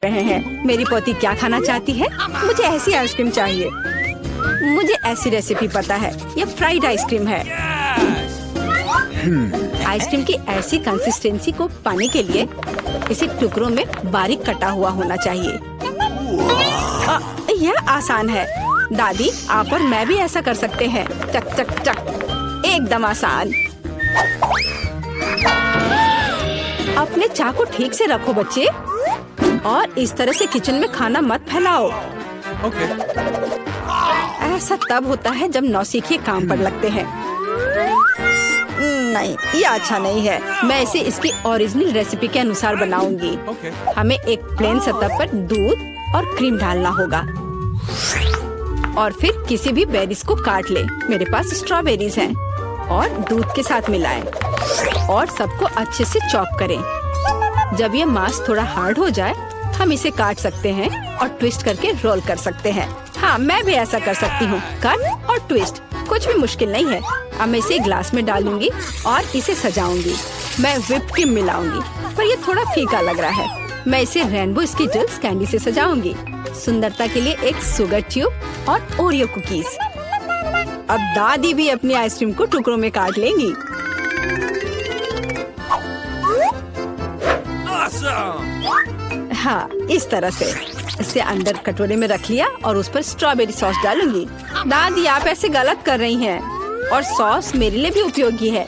रहे हैं। मेरी पोती क्या खाना चाहती है? मुझे ऐसी आइसक्रीम चाहिए। मुझे ऐसी रेसिपी पता है, ये फ्राइड आइसक्रीम है। आइसक्रीम की ऐसी कंसिस्टेंसी को पाने के लिए इसे टुकड़ों में बारीक कटा हुआ होना चाहिए। यह आसान है दादी, आप और मैं भी ऐसा कर सकते हैं। टक टक टक, एकदम आसान। अपने चाकू ठीक से रखो बच्चे, और इस तरह से किचन में खाना मत फैलाओ। ऐसा तब होता है जब नौसिखिए काम पर लगते हैं। नहीं, ये अच्छा नहीं है। मैं इसे इसकी ओरिजिनल रेसिपी के अनुसार बनाऊंगी। हमें एक प्लेन सतह पर दूध और क्रीम डालना होगा, और फिर किसी भी बेरीज को काट ले। मेरे पास स्ट्रॉबेरीज हैं, और दूध के साथ मिलाएं और सबको अच्छे से चॉप करें। जब ये मांस थोड़ा हार्ड हो जाए, हम इसे काट सकते हैं और ट्विस्ट करके रोल कर सकते हैं। हाँ, मैं भी ऐसा कर सकती हूँ। कट और ट्विस्ट कुछ भी मुश्किल नहीं है। अब मैं इसे ग्लास में डालूंगी और इसे सजाऊंगी। मैं व्हिप क्रीम मिलाऊंगी, पर ये थोड़ा फीका लग रहा है। मैं इसे रेनबो स्किटल्स कैंडी से सजाऊंगी। सुंदरता के लिए एक शुगर ट्यूब और ओरियो कुकीज। अब दादी भी अपनी आइसक्रीम को टुकड़ों में काट लेंगी। हाँ, इस तरह से इसे अंदर कटोरे में रख लिया और उस पर स्ट्रॉबेरी सॉस डालूंगी। दादी, आप ऐसे गलत कर रही हैं, और सॉस मेरे लिए भी उपयोगी है।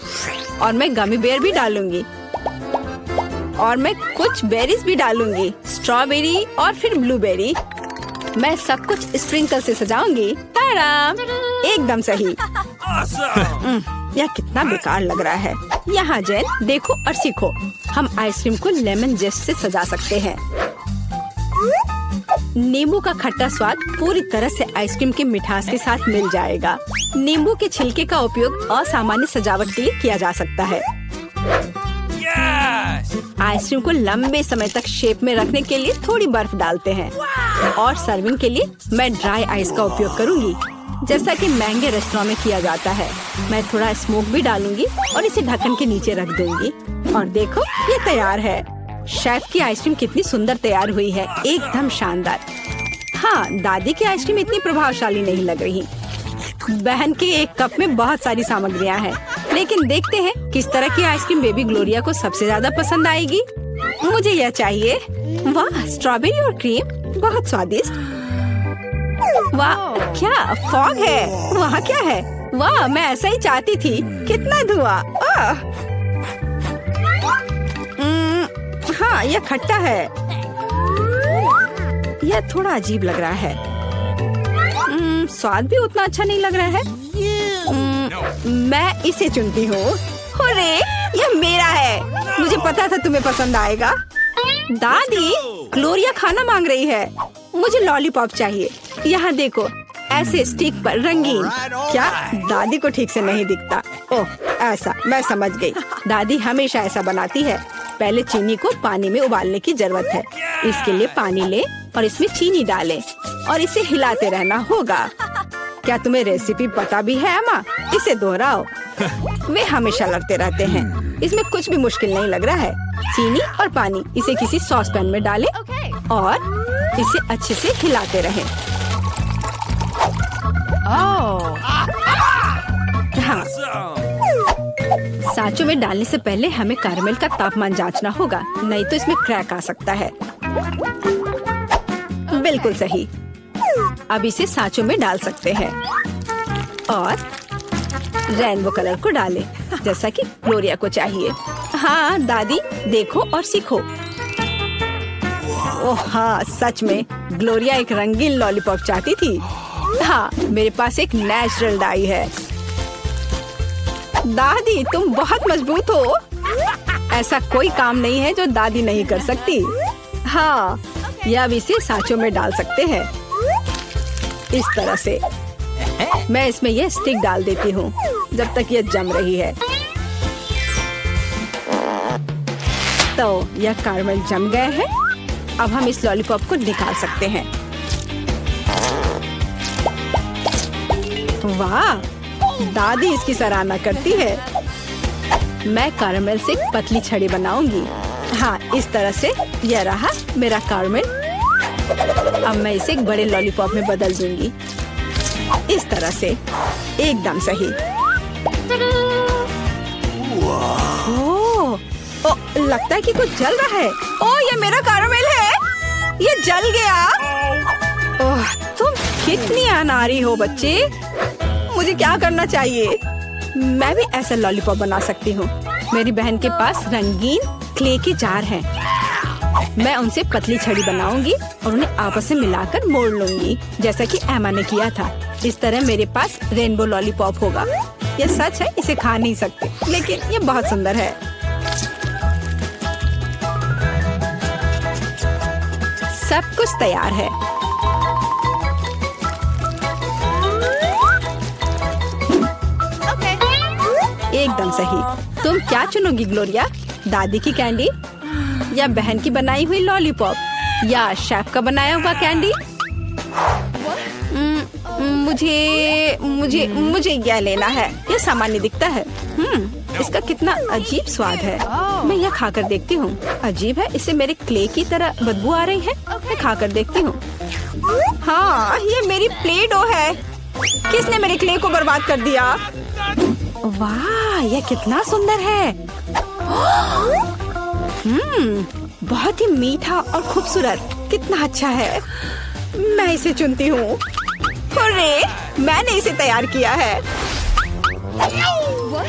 और मैं गमी बेयर भी डालूंगी, और मैं कुछ बेरीज भी डालूंगी, स्ट्रॉबेरी और फिर ब्लूबेरी। मैं सब कुछ स्प्रिंकल से सजाऊंगी। ताराम, एकदम सही। यह कितना बेकार लग रहा है। यहाँ जेन, देखो और सीखो। हम आइसक्रीम को लेमन जेस्ट से सजा सकते हैं। नींबू का खट्टा स्वाद पूरी तरह से आइसक्रीम के मिठास के साथ मिल जाएगा। नींबू के छिलके का उपयोग असामान्य सजावट के लिए किया जा सकता है। आइसक्रीम को लंबे समय तक शेप में रखने के लिए थोड़ी बर्फ डालते हैं, और सर्विंग के लिए मैं ड्राई आइस का उपयोग करूंगी, जैसा कि महंगे रेस्टोरेंट में किया जाता है। मैं थोड़ा स्मोक भी डालूंगी और इसे ढक्कन के नीचे रख दूंगी। और देखो, ये तैयार है। शेफ की आइसक्रीम कितनी सुंदर तैयार हुई है, एकदम शानदार। हाँ, दादी की आइसक्रीम इतनी प्रभावशाली नहीं लग रही। बहन के एक कप में बहुत सारी सामग्रियाँ हैं, लेकिन देखते हैं किस तरह की आइसक्रीम बेबी ग्लोरिया को सबसे ज्यादा पसंद आएगी। मुझे यह चाहिए। वाह, स्ट्रॉबेरी और क्रीम, बहुत स्वादिष्ट। वाह, क्या फॉग है? वहाँ क्या है? वाह, मैं ऐसा ही चाहती थी। कितना धुआं। हाँ, यह खट्टा है। यह थोड़ा अजीब लग रहा है। स्वाद भी उतना अच्छा नहीं लग रहा है। मैं इसे चुनती हूँ। अरे, यह मेरा है। मुझे पता था तुम्हें पसंद आएगा। दादी, ग्लोरिया खाना मांग रही है। मुझे लॉलीपॉप चाहिए। यहाँ देखो, ऐसे स्टिक पर रंगीन। क्या दादी को ठीक से नहीं दिखता? ओह, ऐसा, मैं समझ गई। दादी हमेशा ऐसा बनाती है। पहले चीनी को पानी में उबालने की जरूरत है। इसके लिए पानी ले और इसमें चीनी डालें और इसे हिलाते रहना होगा। क्या तुम्हें रेसिपी पता भी है अम्मा? इसे दोहराओ। वे हमेशा लड़ते रहते हैं। इसमें कुछ भी मुश्किल नहीं लग रहा है। चीनी और पानी, इसे किसी सॉस पैन में डालें और इसे अच्छे से हिलाते रहें। हाँ, सांचों में डालने से पहले हमें कैरमेल का तापमान जांचना होगा, नहीं तो इसमें क्रैक आ सकता है। बिल्कुल सही। अब इसे सांचों में डाल सकते हैं और रेनबो कलर को डालें, जैसा कि ग्लोरिया को चाहिए। हाँ दादी, देखो और सीखो। ओह हाँ, सच में ग्लोरिया एक रंगीन लॉलीपॉप चाहती थी। हाँ, मेरे पास एक नेचुरल डाई है। दादी, तुम बहुत मजबूत हो। ऐसा कोई काम नहीं है जो दादी नहीं कर सकती। हाँ, या अब इसे सांचों में डाल सकते हैं इस तरह से। मैं इसमें यह स्टिक डाल देती हूँ जब तक यह जम रही है। तो यह कैरमेल जम गए हैं। अब हम इस लॉलीपॉप को निकाल सकते हैं। वाह, दादी इसकी सराहना करती है। मैं कैरमेल से पतली छड़ी बनाऊंगी। हाँ, इस तरह से। यह रहा मेरा कैरमेल अब मैं इसे एक बड़े लॉलीपॉप में बदल दूंगी, इस तरह से, एकदम सही। ओह, लगता है कि कुछ जल रहा है। ओह, ये मेरा कैरामेल है, ये जल गया। ओह, तुम कितनी अनाड़ी हो बच्चे। मुझे क्या करना चाहिए? मैं भी ऐसा लॉलीपॉप बना सकती हूँ। मेरी बहन के पास रंगीन क्ले के जार हैं। मैं उनसे पतली छड़ी बनाऊंगी और उन्हें आपस में मिलाकर मोड़ लूंगी, जैसा कि एमा ने किया था। इस तरह मेरे पास रेनबो लॉलीपॉप होगा। ये सच है, इसे खा नहीं सकते, लेकिन ये बहुत सुंदर है। सब कुछ तैयार है। एकदम सही। तुम क्या चुनोगी ग्लोरिया? दादी की कैंडी या बहन की बनाई हुई लॉलीपॉप या शेफ का बनाया हुआ कैंडी? मुझे मुझे मुझे यह लेना है। यह सामान्य दिखता है। इसका कितना अजीब स्वाद है। मैं यह खाकर देखती हूँ। अजीब है, इसे मेरे क्ले की तरह बदबू आ रही है। मैं खाकर देखती हूँ। हाँ, ये मेरी प्ले डो है। किसने मेरे क्ले को बर्बाद कर दिया? वाह, यह कितना सुंदर है। बहुत ही मीठा और खूबसूरत। कितना अच्छा है। मैं इसे चुनती हूँ। अरे, मैंने इसे तैयार किया है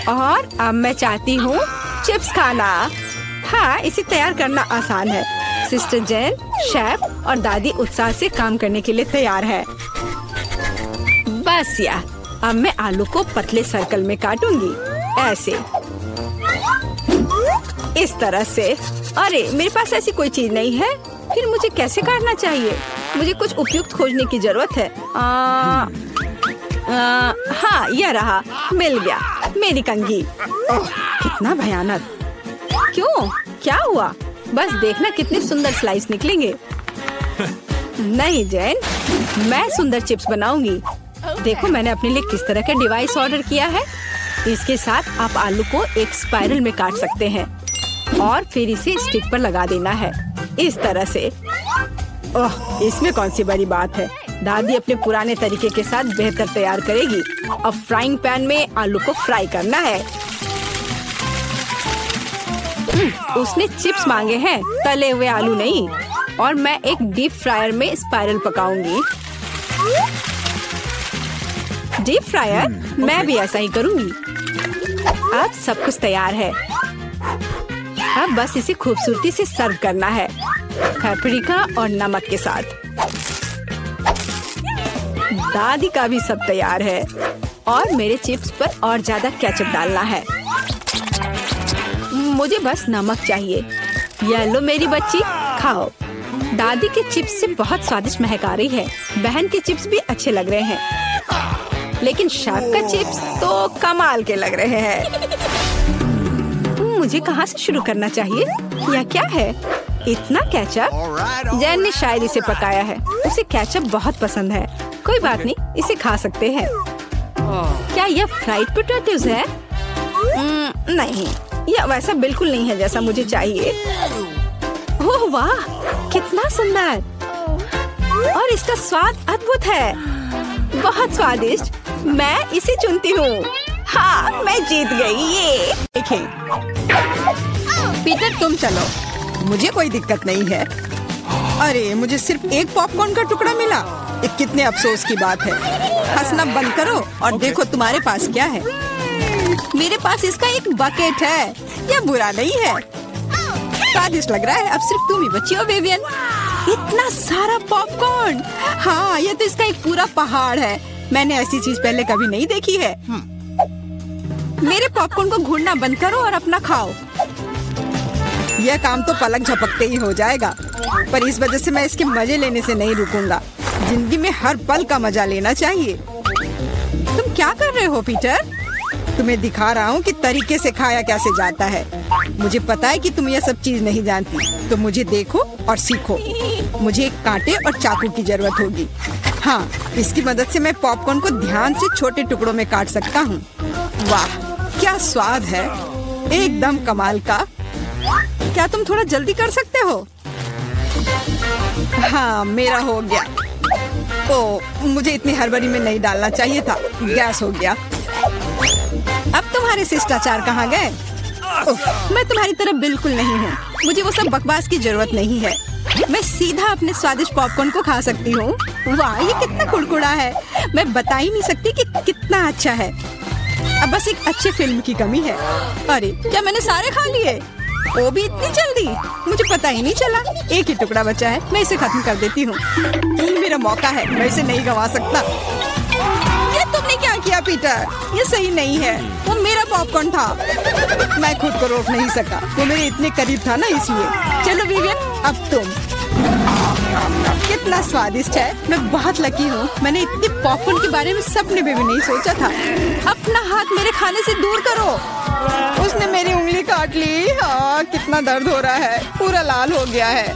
और अब मैं चाहती हूँ चिप्स खाना। हाँ, इसे तैयार करना आसान है। सिस्टर जेन, शेफ और दादी उत्साह से काम करने के लिए तैयार है। बस या, अब मैं आलू को पतले सर्कल में काटूंगी, ऐसे, इस तरह से। अरे, मेरे पास ऐसी कोई चीज नहीं है। फिर मुझे कैसे काटना चाहिए? मुझे कुछ उपयुक्त खोजने की जरूरत है। हाँ, यह रहा, मिल गया, मेरी कंघी। ओह, कितना भयानक। क्यों? क्या हुआ? बस देखना कितने सुंदर स्लाइस निकलेंगे। नहीं जैन, मैं सुंदर चिप्स बनाऊंगी। देखो मैंने अपने लिए किस तरह का डिवाइस ऑर्डर किया है। इसके साथ आप आलू को एक स्पाइरल में काट सकते हैं और फिर इसे स्टिक पर लगा देना है, इस तरह से। ओह, इसमें कौन सी बड़ी बात है। दादी अपने पुराने तरीके के साथ बेहतर तैयार करेगी। अब फ्राइंग पैन में आलू को फ्राई करना है। उसने चिप्स मांगे हैं, तले हुए आलू नहीं। और मैं एक डीप फ्रायर में स्पाइरल पकाऊंगी। Deep fryer? मैं भी ऐसा ही करूंगी। अब सब कुछ तैयार है। अब बस इसे खूबसूरती से सर्व करना है, पेपरिका और नमक के साथ। दादी का भी सब तैयार है और मेरे चिप्स पर और ज्यादा केचप डालना है। मुझे बस नमक चाहिए। ये लो मेरी बच्ची, खाओ। दादी के चिप्स से बहुत स्वादिष्ट महक आ रही है। बहन के चिप्स भी अच्छे लग रहे हैं, लेकिन शेफ का चिप्स तो कमाल के लग रहे हैं। मुझे कहाँ से शुरू करना चाहिए? यह क्या है? इतना केचप? जैन ने शायद इसे पकाया है। उसे केचप बहुत पसंद है। कोई बात नहीं, इसे खा सकते हैं। क्या यह फ्राइड पोटैटोज है? नहीं, यह वैसा बिल्कुल नहीं है जैसा मुझे चाहिए। ओह वाह, कितना सुंदर। और इसका स्वाद अद्भुत है, बहुत स्वादिष्ट। मैं इसे चुनती हूँ। हाँ, मैं जीत गई। ये देखें। पीटर तुम चलो, मुझे कोई दिक्कत नहीं है। अरे, मुझे सिर्फ एक पॉपकॉर्न का टुकड़ा मिला। ये कितने अफसोस की बात है। हंसना बंद करो और देखो तुम्हारे पास क्या है। मेरे पास इसका एक बकेट है। यह बुरा नहीं है, स्वादिष्ट लग रहा है। अब सिर्फ तुम ही बची हो विवियन। इतना सारा पॉपकॉर्न। हाँ, यह तो इसका एक पूरा पहाड़ है। मैंने ऐसी चीज पहले कभी नहीं देखी है। मेरे पॉपकॉर्न को घूरना बंद करो और अपना खाओ। यह काम तो पलक झपकते ही हो जाएगा, पर इस वजह से मैं इसके मजे लेने से नहीं रुकूंगा। जिंदगी में हर पल का मजा लेना चाहिए। तुम क्या कर रहे हो पीटर? तुम्हें दिखा रहा हूँ कि तरीके से खाया कैसे जाता है। मुझे पता है कि तुम यह सब चीज नहीं जानती, तो मुझे देखो और सीखो। मुझे एक कांटे और चाकू की जरूरत होगी। हाँ, इसकी मदद से मैं पॉपकॉर्न को ध्यान से छोटे टुकड़ों में काट सकता हूँ। वाह, क्या स्वाद है, एकदम कमाल का। क्या तुम थोड़ा जल्दी कर सकते हो? हाँ, मेरा हो गया। ओ, मुझे इतनी हड़बड़ी में नहीं डालना चाहिए था। गैस हो गया। अब तुम्हारे शिष्टाचार कहाँ गए? मैं तुम्हारी तरह बिल्कुल नहीं हूँ। मुझे वो सब बकवास की जरूरत नहीं है। मैं सीधा अपने स्वादिष्ट पॉपकॉर्न को खा सकती हूँ। वाह, ये कितना कुड़कुड़ा है। मैं बता ही नहीं सकती कि कितना अच्छा है। अब बस एक अच्छी फिल्म की कमी है। अरे, क्या मैंने सारे खा लिए? वो भी इतनी जल्दी? मुझे पता ही नहीं चला। एक ही टुकड़ा बचा है, मैं इसे खत्म कर देती हूँ। यही मेरा मौका है, मैं इसे नहीं गंवा सकता। ये तुमने क्या किया पीटर? ये सही नहीं है। वो मेरा पॉपकॉर्न था। मैं खुद को रोक नहीं सका। वो मेरे इतने करीब था ना, इसलिए। चलो विवियन, अब तुम। कितना स्वादिष्ट है। मैं बहुत लकी हूँ। मैंने इतने पॉपकॉर्न के बारे में सपने में भी नहीं सोचा था। अपना हाथ मेरे खाने से दूर करो। उसने मेरी उंगली काट ली। हाँ, कितना दर्द हो रहा है। पूरा लाल हो गया है।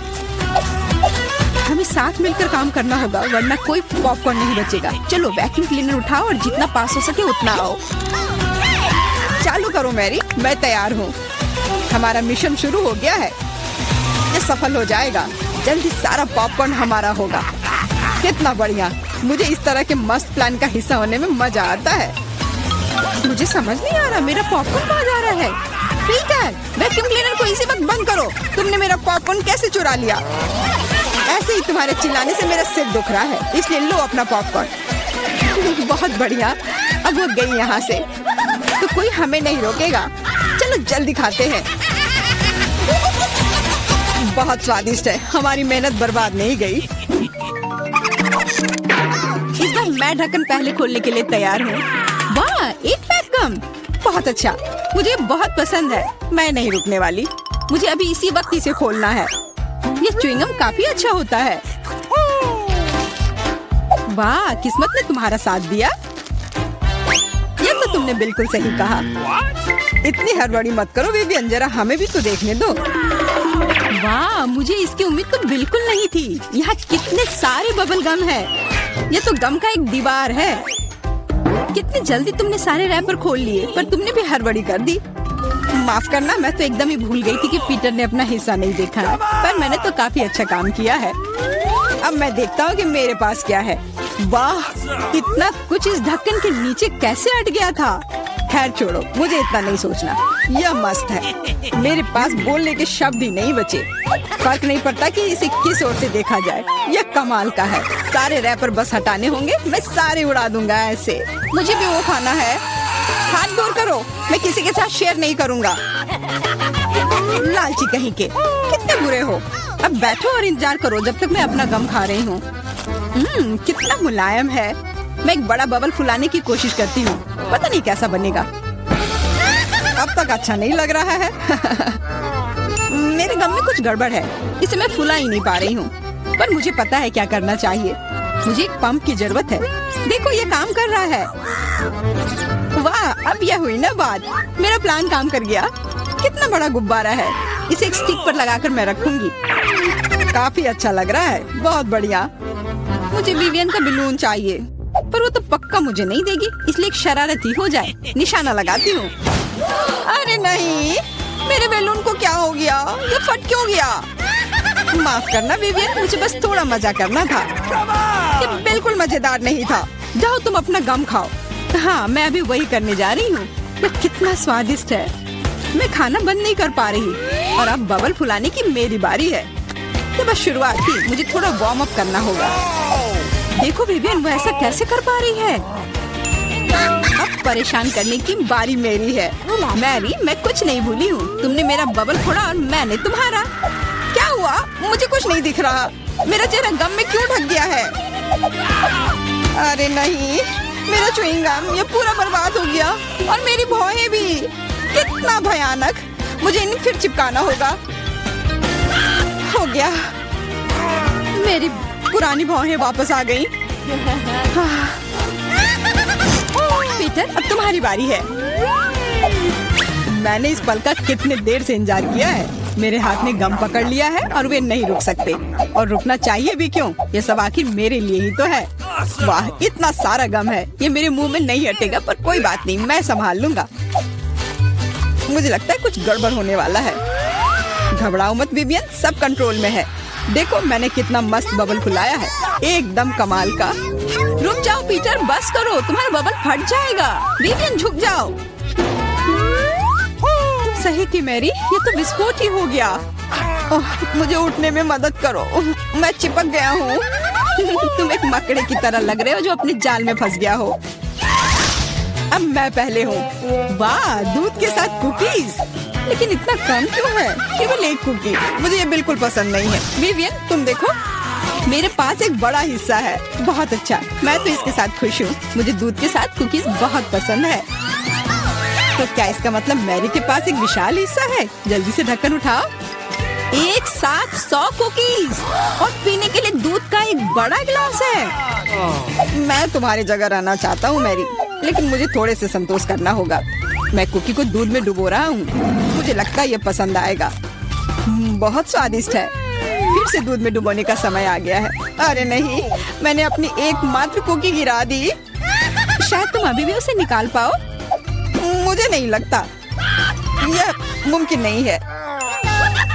हमें साथ मिलकर काम करना होगा, वरना कोई पॉपकॉर्न नहीं बचेगा। चलो वैक्यूम क्लीनर उठाओ और जितना पास हो सके उतना आओ। चालू करो मैरी, मैं तैयार हूँ। हमारा मिशन शुरू हो गया है। ये सफल हो जाएगा। जल्दी सारा पॉपकॉर्न हमारा होगा। कितना बढ़िया। मुझे इस तरह के मस्त प्लान का हिस्सा होने में मजा आता है। मुझे समझ नहीं आ रहा, मेरा पॉपकॉर्न कहाँ जा रहा है? पीटर, वैक्यूम क्लीनर को इसी वक्त बंद करो। तुमने मेरा पॉपकॉर्न कैसे चुरा लिया? ऐसे ही तुम्हारे चिल्लाने से मेरा सिर दुख रहा है, इसलिए लो अपना पॉपकॉर्न। बहुत बढ़िया। अब वो गई यहाँ से, तो कोई हमें नहीं रोकेगा। चलो जल्दी खाते हैं। बहुत स्वादिष्ट है। हमारी मेहनत बर्बाद नहीं गई। इस बार मैं ढक्कन पहले खोलने के लिए तैयार हूँ। वाह, एक पैक कम। बहुत अच्छा, मुझे बहुत पसंद है। मैं नहीं रुकने वाली। मुझे अभी इसी वक्त इसे खोलना है। ये च्युइंगम काफी अच्छा होता है। वाह, किस्मत ने तुम्हारा साथ दिया। ये तो तुमने बिल्कुल सही कहा। इतनी हड़बड़ी मत करो विवियन, जरा हमें भी तो देखने दो। वाह, मुझे इसकी उम्मीद तो बिल्कुल नहीं थी। यहाँ कितने सारे बबल गम है। ये तो गम का एक दीवार है। कितनी जल्दी तुमने सारे रैपर खोल लिए, पर तुमने भी हड़बड़ी कर दी। माफ करना, मैं तो एकदम ही भूल गई थी कि पीटर ने अपना हिस्सा नहीं देखा है। पर मैंने तो काफी अच्छा काम किया है। अब मैं देखता हूँ कि मेरे पास क्या है। वाह, इतना कुछ इस ढक्कन के नीचे कैसे अट गया था। खैर छोड़ो, मुझे इतना नहीं सोचना। यह मस्त है। मेरे पास बोलने के शब्द ही नहीं बचे। फर्क नहीं पड़ता कि इसे किस ओर से देखा जाए। यह कमाल का है। सारे रैपर बस हटाने होंगे, मैं सारे उड़ा दूंगा ऐसे। मुझे भी वो खाना है। हाथ दूर करो, मैं किसी के साथ शेयर नहीं करूंगा। लालची कहीं के, कितने बुरे हो। अब बैठो और इंतजार करो जब तक मैं अपना गम खा रही हूँ। कितना मुलायम है। मैं एक बड़ा बबल फुलाने की कोशिश करती हूँ, पता नहीं कैसा बनेगा। अब तक अच्छा नहीं लग रहा है। मेरे गम में कुछ गड़बड़ है, इसे मैं फुला ही नहीं पा रही हूँ। पर मुझे पता है क्या करना चाहिए। मुझे एक पंप की जरूरत है। देखो, ये काम कर रहा है। वाह, अब यह हुई ना बात। मेरा प्लान काम कर गया। कितना बड़ा गुब्बारा है। इसे एक स्टिक पर लगाकर मैं रखूंगी। काफी अच्छा लग रहा है। बहुत बढ़िया। मुझे विवियन का बलून चाहिए, पर वो तो पक्का मुझे नहीं देगी, इसलिए एक शरारती हो जाए। निशाना लगाती हूँ। अरे नहीं, मेरे बैलून को क्या हो गया? ये फट क्यों गया? माफ करना विवियन, मुझे बस थोड़ा मजा करना था। ये बिल्कुल मजेदार नहीं था। जाओ तुम अपना गम खाओ। हाँ, मैं अभी वही करने जा रही हूँ। ये कितना स्वादिष्ट है। मैं खाना बंद नहीं कर पा रही और अब बबल फुलाने की मेरी बारी है। ये बस शुरुआत थी, मुझे थोड़ा वार्म अप करना होगा। देखो विवियन, वो ऐसा कैसे कर पा रही है? अब परेशान करने की बारी मेरी है। मैरी, मैं कुछ नहीं भूली हूँ। तुमने मेरा बबल फोड़ा और मैंने तुम्हारा। क्या हुआ? मुझे कुछ नहीं दिख रहा। मेरा चेहरा गम में क्यों ढक गया है? अरे नहीं, मेरा च्युइंगम ये पूरा बर्बाद हो गया और मेरी भौहें भी। कितना भयानक। मुझे इन्हें फिर चिपकाना होगा। हो गया, मेरी पुरानी भौहें वापस आ गई। पीटर, अब तुम्हारी बारी है। मैंने इस पल का कितने देर से इंतजार किया है। मेरे हाथ ने गम पकड़ लिया है और वे नहीं रुक सकते। और रुकना चाहिए भी क्यों? ये सब आखिर मेरे लिए ही तो है। वाह, इतना सारा गम है। ये मेरे मुंह में नहीं हटेगा, पर कोई बात नहीं, मैं संभाल लूंगा। मुझे लगता है कुछ गड़बड़ होने वाला है। घबराओ मत विवियन, सब कंट्रोल में है। देखो मैंने कितना मस्त बबल फुलाया है, एकदम कमाल का। रुक जाओ पीटर, बस करो, तुम्हारा बबल फट जाएगा। विवियन झुक जाओ। सही थी मैरी, ये तो विस्फोट ही हो गया। मुझे उठने में मदद करो, मैं चिपक गया हूँ। तुम एक मकड़े की तरह लग रहे हो जो अपने जाल में फंस गया हो। अब मैं पहले हूँ। वाह, दूध के साथ कुकीज, लेकिन इतना कम क्यों है? केवल एक कुकी। मुझे ये बिल्कुल पसंद नहीं है। विवियन तुम देखो, मेरे पास एक बड़ा हिस्सा है। बहुत अच्छा, मैं तो इसके साथ खुश हूँ। मुझे दूध के साथ कुकीज बहुत पसंद है। तो क्या इसका मतलब मैरी के पास एक विशाल हिस्सा है? जल्दी से ढक्कन उठाओ। एक साथ 100 कुकीज और पीने के लिए दूध का एक बड़ा गिलास है। मैं तुम्हारी जगह रहना चाहता हूँ मैरी, लेकिन मुझे थोड़े से संतोष करना होगा। मैं कुकी को दूध में डुबो रहा हूँ। मुझे लगता है ये पसंद आएगा। बहुत स्वादिष्ट है। फिर से दूध में डुबोने का समय आ गया है। अरे नहीं, मैंने अपनी एकमात्र कुकी गिरा दी। शायद तुम अभी भी उसे निकाल पाओ। मुझे नहीं लगता, यह मुमकिन नहीं है।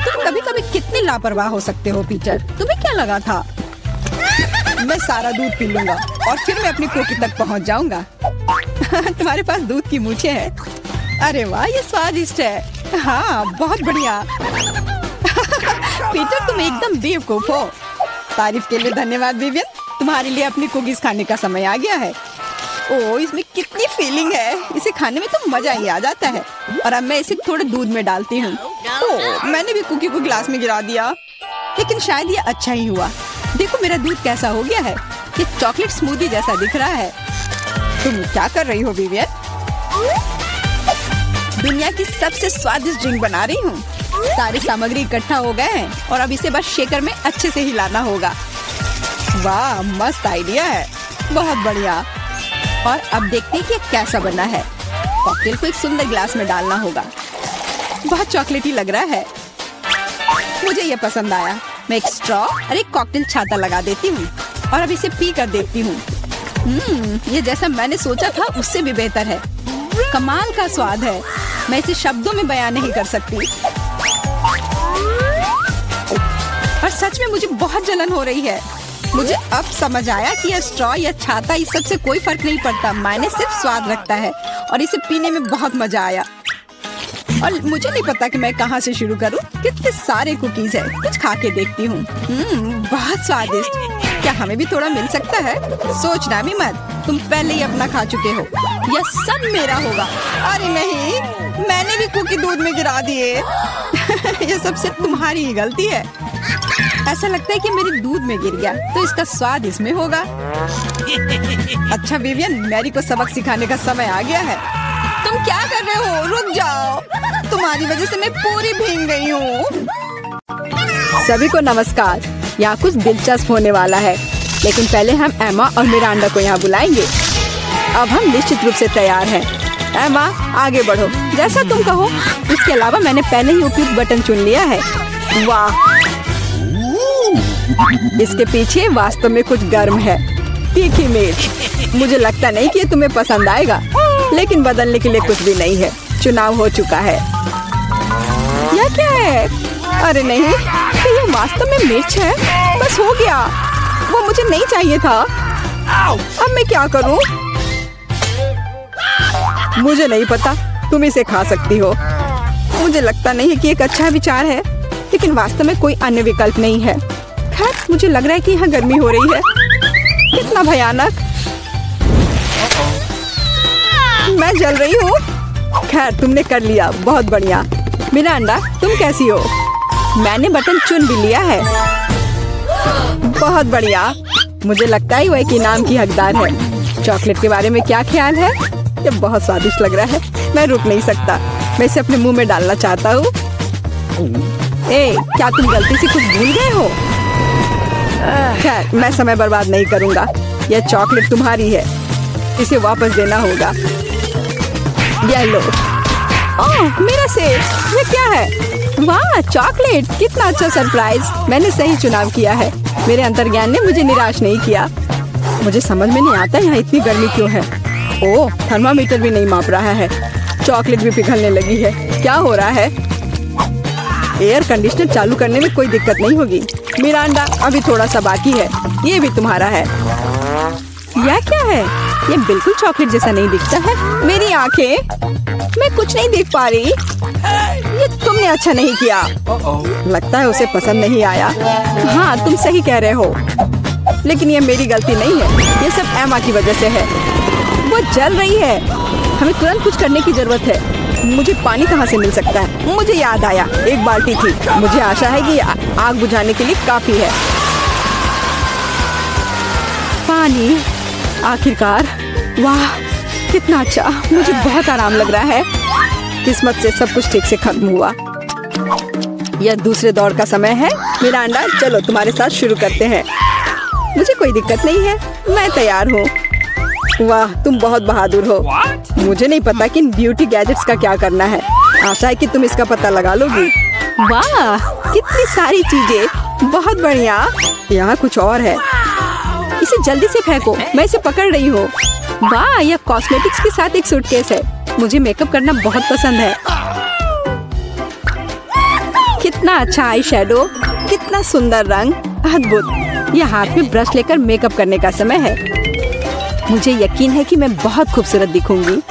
तुम कभी कभी कितने लापरवाह हो सकते हो पीटर। तुम्हें क्या लगा था? मैं सारा दूध पी लूंगा और फिर मैं अपनी कुकी तक पहुंच जाऊंगा। तुम्हारे पास दूध की मूछें हैं। अरे वाह, ये स्वादिष्ट है। हाँ, बहुत बढ़िया। पीटर तुम एकदम बेवकूफ हो। तारीफ के लिए धन्यवाद विवियन। तुम्हारे लिए अपनी कुकीज खाने का समय आ गया है। ओह, इसमें कितनी फीलिंग है। इसे खाने में तो मजा ही आ जाता है। और अब मैं इसे थोड़े दूध में डालती हूँ। ओह, मैंने भी कुकी को गिलास में गिरा दिया, लेकिन शायद ये अच्छा ही हुआ। देखो मेरा दूध कैसा हो गया है। ये चॉकलेट स्मूदी जैसा दिख रहा है। तुम क्या कर रही हो विवियन? दुनिया की सबसे स्वादिष्ट ड्रिंक बना रही हूँ। सारी सामग्री इकट्ठा हो गए हैं और अब इसे बस शेकर में अच्छे से हिलाना होगा। वाह, मस्त आइडिया है। बहुत बढ़िया। और अब देखते हैं कि कैसा बना है। कॉकटेल को एक सुंदर गिलास में डालना होगा। बहुत चॉकलेटी लग रहा है। मुझे ये पसंद आया। मैं एक स्ट्रॉ और एक कॉकटेल छाता लगा देती हूँ और अब इसे पी कर देखती हूँ। ये जैसा मैंने सोचा था उससे भी बेहतर है। कमाल का स्वाद है। मैं इसे शब्दों में बयान नहीं कर सकती। और सच में मुझे बहुत जलन हो रही है। मुझे अब समझ आया कि यह स्ट्रॉ या छाता इस सब से कोई फर्क नहीं पड़ता। मायने सिर्फ स्वाद रखता है और इसे पीने में बहुत मजा आया। और मुझे नहीं पता कि मैं कहाँ से शुरू करूँ। कितने सारे कुकीज है। कुछ खा के देखती हूँ। बहुत स्वादिष्ट। क्या हमें भी थोड़ा मिल सकता है? सोचना भी मत, तुम पहले ही अपना खा चुके हो। यह सब मेरा होगा। अरे नहीं, मैंने भी कुकी दूध में गिरा दिए। यह सब सिर्फ तुम्हारी ही गलती है। ऐसा लगता है कि मेरे दूध में गिर गया, तो इसका स्वाद इसमें होगा। अच्छा विवियन, मैरी को सबक सिखाने का समय आ गया है। तुम क्या कर रहे हो? रुक जाओ। तुम्हारी वजह से मैं पूरी भीग गई हूँ। सभी को नमस्कार। यहाँ कुछ दिलचस्प होने वाला है, लेकिन पहले हम एमा और मिरांडा को यहाँ बुलाएंगे। अब हम निश्चित रूप से तैयार हैं। एमा, आगे बढ़ो, जैसा तुम कहो। इसके अलावा मैंने पहले ही उपयुक्त बटन चुन लिया है। वाह, इसके पीछे वास्तव में कुछ गर्म है। तीखी मिर्च। मुझे लगता नहीं कि ये तुम्हें पसंद आएगा, लेकिन बदलने के लिए कुछ भी नहीं है। चुनाव हो चुका है। यह क्या है? अरे नहीं, तो ये वास्तव में मिर्च है। बस हो गया। वो मुझे नहीं चाहिए था। अब मैं क्या करूं? मुझे नहीं पता। तुम इसे खा सकती हो। मुझे लगता नहीं है कि एक अच्छा विचार है, लेकिन वास्तव में कोई अन्य विकल्प नहीं है। खैर, मुझे लग रहा है कि यहाँ गर्मी हो रही है। कितना भयानक। मैं जल रही हूँ। खैर, तुमने कर लिया। बहुत बढ़िया। मिरांडा, तुम कैसी हो? मैंने बटन चुन भी लिया है। बहुत बढ़िया। मुझे लगता है वह एक इनाम की हकदार है। चॉकलेट के बारे में क्या ख्याल है? ये बहुत स्वादिष्ट लग रहा है। मैं रुक नहीं सकता। मैं इसे अपने मुंह में डालना चाहता हूँ। क्या तुम गलती से कुछ भूल गए हो? खैर, मैं समय बर्बाद नहीं करूँगा। यह चॉकलेट तुम्हारी है। इसे वापस देना होगा। यह लो। ओह, मेरा सेब। ये क्या है? वाह, चॉकलेट। कितना अच्छा सरप्राइज। मैंने सही चुनाव किया है। मेरे अंतर्ज्ञान ने मुझे निराश नहीं किया। मुझे समझ में नहीं आता यहाँ इतनी गर्मी क्यों है। ओह, थर्मामीटर भी नहीं माप रहा है। चॉकलेट भी पिघलने लगी है। क्या हो रहा है? एयर कंडीशनर चालू करने में कोई दिक्कत नहीं होगी। मिरांडा, अभी थोड़ा सा बाकी है, ये भी तुम्हारा है। यह क्या है? ये बिल्कुल चॉकलेट जैसा नहीं दिखता है। मेरी आंखें, मैं कुछ नहीं देख पा रही। ये तुमने अच्छा नहीं किया। लगता है उसे पसंद नहीं आया। हाँ, तुम सही कह रहे हो, लेकिन ये मेरी गलती नहीं है। ये सब एमा की वजह से है। वो जल रही है। हमें तुरंत कुछ करने की जरूरत है। मुझे पानी कहाँ से मिल सकता है? मुझे याद आया, एक बाल्टी थी। मुझे आशा है कि आग बुझाने के लिए काफी है। पानी, आखिरकार। वाह, कितना अच्छा। मुझे बहुत आराम लग रहा है। किस्मत से सब कुछ ठीक से खत्म हुआ। यह दूसरे दौर का समय है। मिरांडा, चलो तुम्हारे साथ शुरू करते हैं। मुझे कोई दिक्कत नहीं है, मैं तैयार हूँ। वाह, तुम बहुत बहादुर हो। मुझे नहीं पता कि इन ब्यूटी गैजेट्स का क्या करना है। आशा है कि तुम इसका पता लगा लोगी। वाह, कितनी सारी चीजें, बहुत बढ़िया। यहाँ कुछ और है। इसे जल्दी से फेंको, मैं इसे पकड़ रही हूँ। वाह, यह कॉस्मेटिक्स के साथ एक सूटकेस है। मुझे मेकअप करना बहुत पसंद है। कितना अच्छा आई शेडो, कितना सुंदर रंग, अद्भुत। यह हाथ में ब्रश लेकर मेकअप करने का समय है। मुझे यकीन है कि मैं बहुत खूबसूरत दिखूंगी।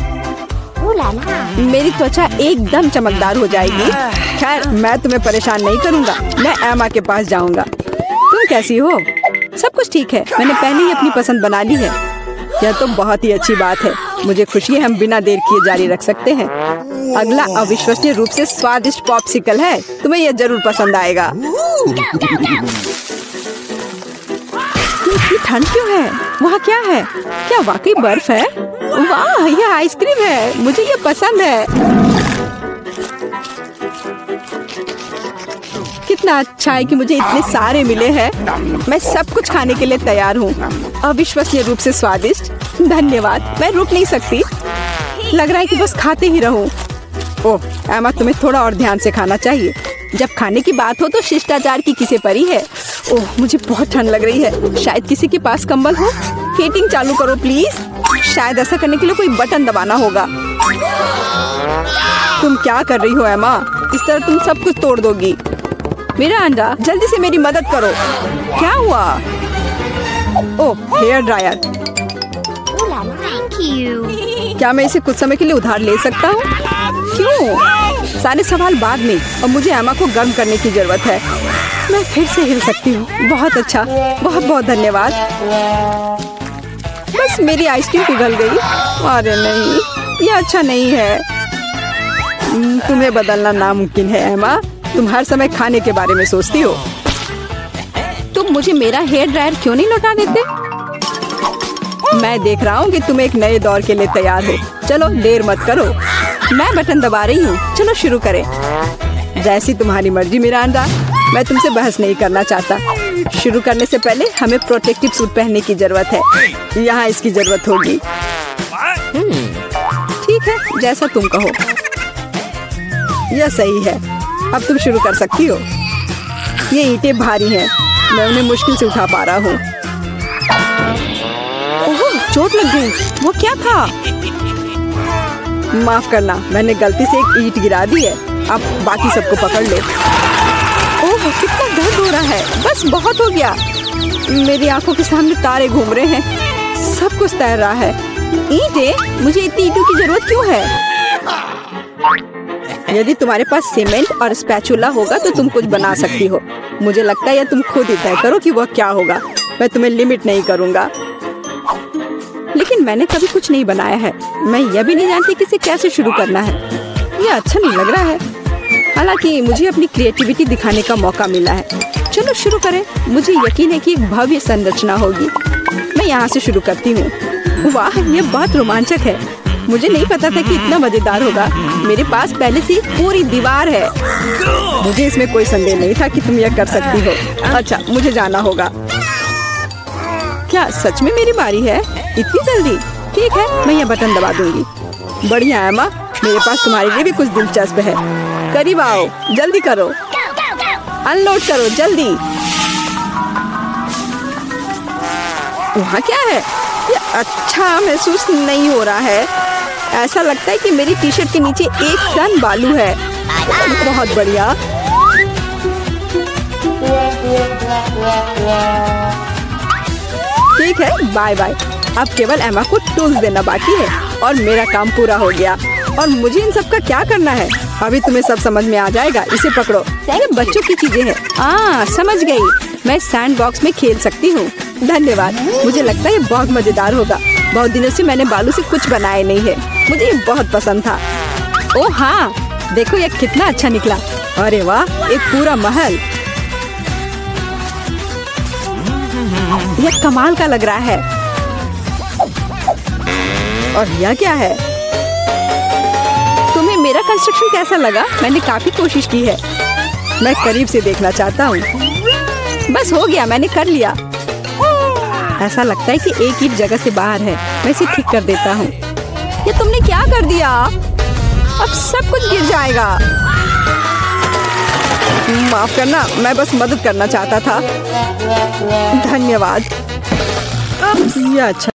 मेरी त्वचा एकदम चमकदार हो जाएगी। खैर, मैं तुम्हें परेशान नहीं करूंगा। मैं एमा के पास जाऊंगा। तुम कैसी हो? सब कुछ ठीक है। मैंने पहले ही अपनी पसंद बना ली है। यह तो बहुत ही अच्छी बात है। मुझे खुशी है, हम बिना देर किए जारी रख सकते हैं। अगला अविश्वसनीय रूप से स्वादिष्ट पॉप्सिकल है। तुम्हें यह जरूर पसंद आएगा। इतनी ठंड क्यों है? वहाँ क्या है? क्या वाकई बर्फ है? वाह, यह आइसक्रीम है। मुझे ये पसंद है। कितना अच्छा है कि मुझे इतने सारे मिले हैं। मैं सब कुछ खाने के लिए तैयार हूँ। अविश्वसनीय रूप से स्वादिष्ट। धन्यवाद, मैं रुक नहीं सकती। लग रहा है कि बस खाते ही रहूं। ओह एमा, तुम्हें थोड़ा और ध्यान से खाना चाहिए। जब खाने की बात हो तो शिष्टाचार की किसे परी है। ओह, मुझे बहुत ठंड लग रही है। शायद किसी के पास कंबल हो। हीटिंग चालू करो प्लीज। शायद ऐसा करने के लिए कोई बटन दबाना होगा। तुम क्या कर रही हो एमा? इस तरह तुम सब कुछ तोड़ दोगी। मिरांडा, जल्दी से मेरी मदद करो। क्या हुआ? ओह, हेयर ड्रायर। क्या मैं इसे कुछ समय के लिए उधार ले सकता हूँ? क्यों? सारे सवाल बाद में। और मुझे एमा को गर्म करने की जरूरत है। मैं फिर से हिल सकती हूँ। बहुत अच्छा, बहुत बहुत धन्यवाद। बस मेरी आइसक्रीम पिघल गई। अरे नहीं, यह अच्छा नहीं है। तुम्हें बदलना नामुमकिन है एमा। तुम हर समय खाने के बारे में सोचती हो। तुम मुझे मेरा हेयर ड्रायर क्यों नहीं लौटा देते? मैं देख रहा हूँ कि तुम एक नए दौर के लिए तैयार हो। चलो देर मत करो। मैं बटन दबा रही हूँ। चलो शुरू करें। जैसी तुम्हारी मर्जी मिरांडा। मैं तुमसे बहस नहीं करना चाहता। शुरू करने से पहले हमें प्रोटेक्टिव सूट पहनने की जरूरत है। यहाँ इसकी जरूरत होगी। ठीक है, जैसा तुम कहो। यह सही है। अब तुम शुरू कर सकती हो। ये ईंटें भारी हैं। मैं उन्हें मुश्किल से उठा पा रहा हूँ। ओह, चोट लग गई। वो क्या था? माफ करना, मैंने गलती से एक ईंट गिरा दी है। अब बाकी सबको पकड़ लो। ओह, कितना दर्द हो रहा है। बस बहुत हो गया। मेरी आंखों के सामने तारे घूम रहे हैं। सब कुछ तैर रहा है। ईंटें? मुझे इतनी ईंटों की जरूरत क्यों है? यदि तुम्हारे पास सीमेंट और स्पैचुला होगा तो तुम कुछ बना सकती हो। मुझे लगता है या तुम खुद ही तय करो कि वह क्या होगा। मैं तुम्हें लिमिट नहीं करूँगा। लेकिन मैंने कभी कुछ नहीं बनाया है। मैं यह भी नहीं जानती कि इसे कैसे शुरू करना है। यह अच्छा नहीं लग रहा है। हालांकि मुझे अपनी क्रिएटिविटी दिखाने का मौका मिला है। चलो शुरू करें। मुझे यकीन है कि एक भव्य संरचना होगी। मैं यहाँ से शुरू करती हूँ। वाह, यह बहुत रोमांचक है। मुझे नहीं पता था कि इतना मजेदार होगा। मेरे पास पहले से पूरी दीवार है। मुझे इसमें कोई संदेह नहीं था कि तुम यह कर सकती हो। अच्छा, मुझे जाना होगा। क्या सच में मेरी बारी है? इतनी जल्दी? ठीक है, मैं यह बटन दबा दूंगी। बढ़िया एमा, मेरे पास तुम्हारे लिए भी कुछ दिलचस्प है। करीब आओ, जल्दी करो। अनलोड करो जल्दी। वहाँ क्या है? ये अच्छा महसूस नहीं हो रहा है। ऐसा लगता है कि मेरी टी शर्ट के नीचे 1 टन बालू है। बहुत बढ़िया। ठीक है, बाय बाय। अब केवल एमा को टूल्स देना बाकी है और मेरा काम पूरा हो गया। और मुझे इन सब का क्या करना है? अभी तुम्हें सब समझ में आ जाएगा। इसे पकड़ो, ये बच्चों की चीजें हैं। समझ गई। मैं सैंड बॉक्स में खेल सकती हूँ। धन्यवाद। मुझे लगता है ये बहुत मजेदार होगा। बहुत दिनों से मैंने बालू से कुछ बनाया नहीं है। मुझे ये बहुत पसंद था। ओह हाँ, देखो ये कितना अच्छा निकला। अरे वाह, एक पूरा महल। यह कमाल का लग रहा है। और यह क्या है? तुम्हें मेरा कंस्ट्रक्शन कैसा लगा? मैंने काफी कोशिश की है। मैं करीब से देखना चाहता हूँ। बस हो गया, मैंने कर लिया। ऐसा लगता है कि एक ईंट जगह से बाहर है। मैं इसे ठीक कर देता हूँ। ये तुमने क्या कर दिया? अब सब कुछ गिर जाएगा। माफ करना, मैं बस मदद करना चाहता था। धन्यवाद। अब यह अच्छा